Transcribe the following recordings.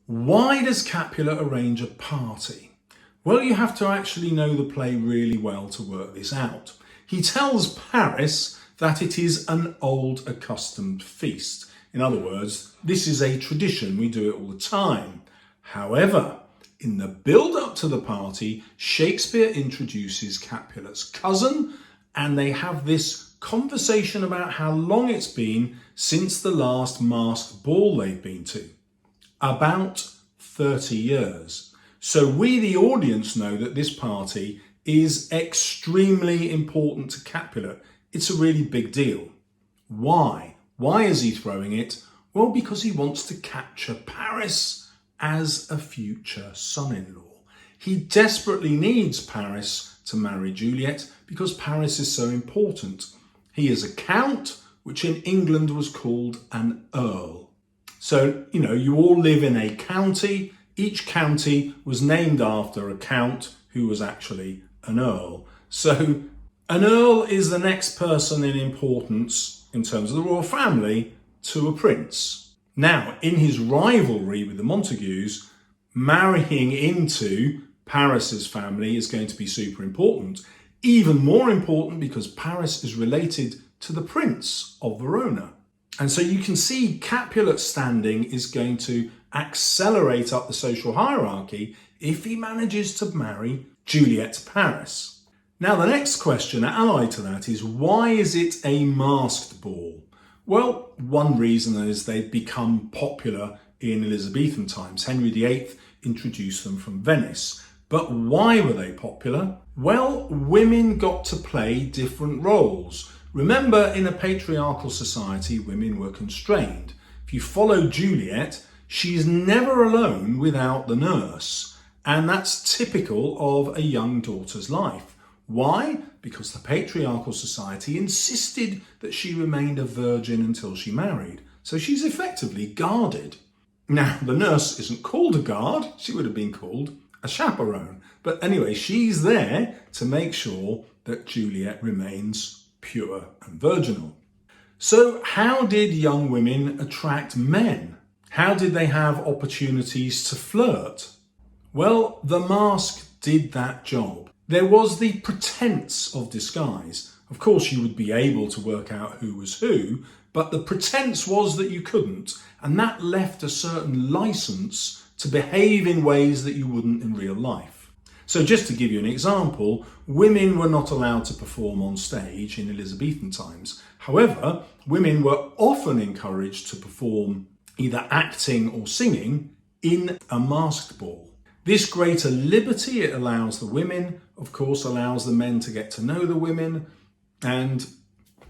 Why does Capulet arrange a party? Well, you have to actually know the play really well to work this out. He tells Paris that it is an old accustomed feast. In other words, this is a tradition, we do it all the time. However, in the build-up to the party, Shakespeare introduces Capulet's cousin, and they have this conversation about how long it's been since the last masked ball they've been to. About 30 years. So we, the audience, know that this party is extremely important to Capulet. It's a really big deal. Why? Why is he throwing it? Well, because he wants to capture Paris as a future son-in-law. He desperately needs Paris to marry Juliet because Paris is so important. He is a count, which in England was called an earl. So, you all live in a county. Each county was named after a count who was actually an earl. So an earl is the next person in importance in terms of the royal family to a prince. Now, in his rivalry with the Montagues, marrying into Paris's family is going to be super important. Even more important because Paris is related to the Prince of Verona. And so you can see Capulet's standing is going to accelerate up the social hierarchy if he manages to marry Juliet to Paris. Now, the next question allied to that is, why is it a masked ball? Well, one reason is they've become popular in Elizabethan times. Henry VIII introduced them from Venice. But why were they popular? Well, women got to play different roles. Remember, in a patriarchal society, women were constrained. If you follow Juliet, she's never alone without the nurse. And that's typical of a young daughter's life. Why? Because the patriarchal society insisted that she remained a virgin until she married. So she's effectively guarded. Now, the nurse isn't called a guard. She would have been called a chaperone. But anyway, she's there to make sure that Juliet remains pure and virginal. So how did young women attract men? How did they have opportunities to flirt? Well, the mask did that job. There was the pretense of disguise. Of course, you would be able to work out who was who, but the pretense was that you couldn't, and that left a certain license to behave in ways that you wouldn't in real life. So just to give you an example, women were not allowed to perform on stage in Elizabethan times. However, women were often encouraged to perform either acting or singing in a masked ball. This greater liberty it allows the women, of course, allows the men to get to know the women and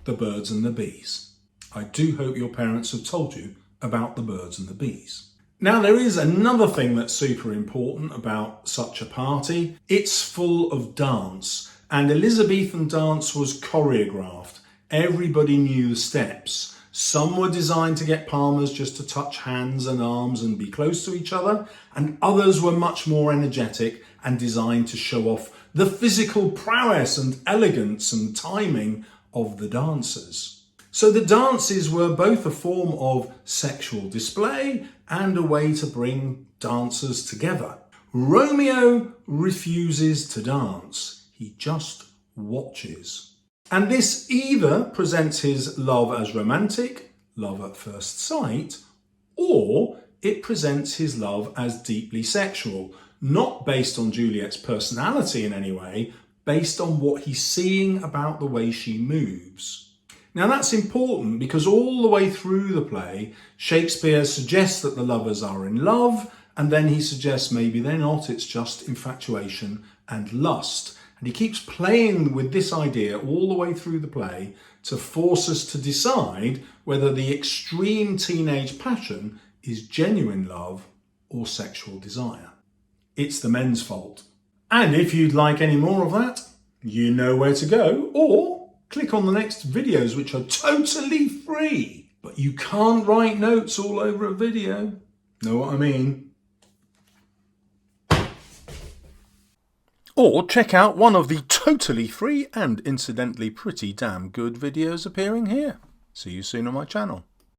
the birds and the bees. I do hope your parents have told you about the birds and the bees. Now, there is another thing that's super important about such a party. It's full of dance, and Elizabethan dance was choreographed. Everybody knew the steps. Some were designed to get palmers just to touch hands and arms and be close to each other, and others were much more energetic and designed to show off the physical prowess and elegance and timing of the dancers. So the dances were both a form of sexual display and a way to bring dancers together. Romeo refuses to dance. He just watches. And this either presents his love as romantic, love at first sight, or it presents his love as deeply sexual, not based on Juliet's personality in any way, based on what he's seeing about the way she moves. Now that's important because all the way through the play, Shakespeare suggests that the lovers are in love, and then he suggests maybe they're not, it's just infatuation and lust. And he keeps playing with this idea all the way through the play to force us to decide whether the extreme teenage passion is genuine love or sexual desire. It's the men's fault. And if you'd like any more of that, you know where to go, or click on the next videos, which are totally free. But you can't write notes all over a video. Know what I mean? Or check out one of the totally free and incidentally pretty damn good videos appearing here. See you soon on my channel.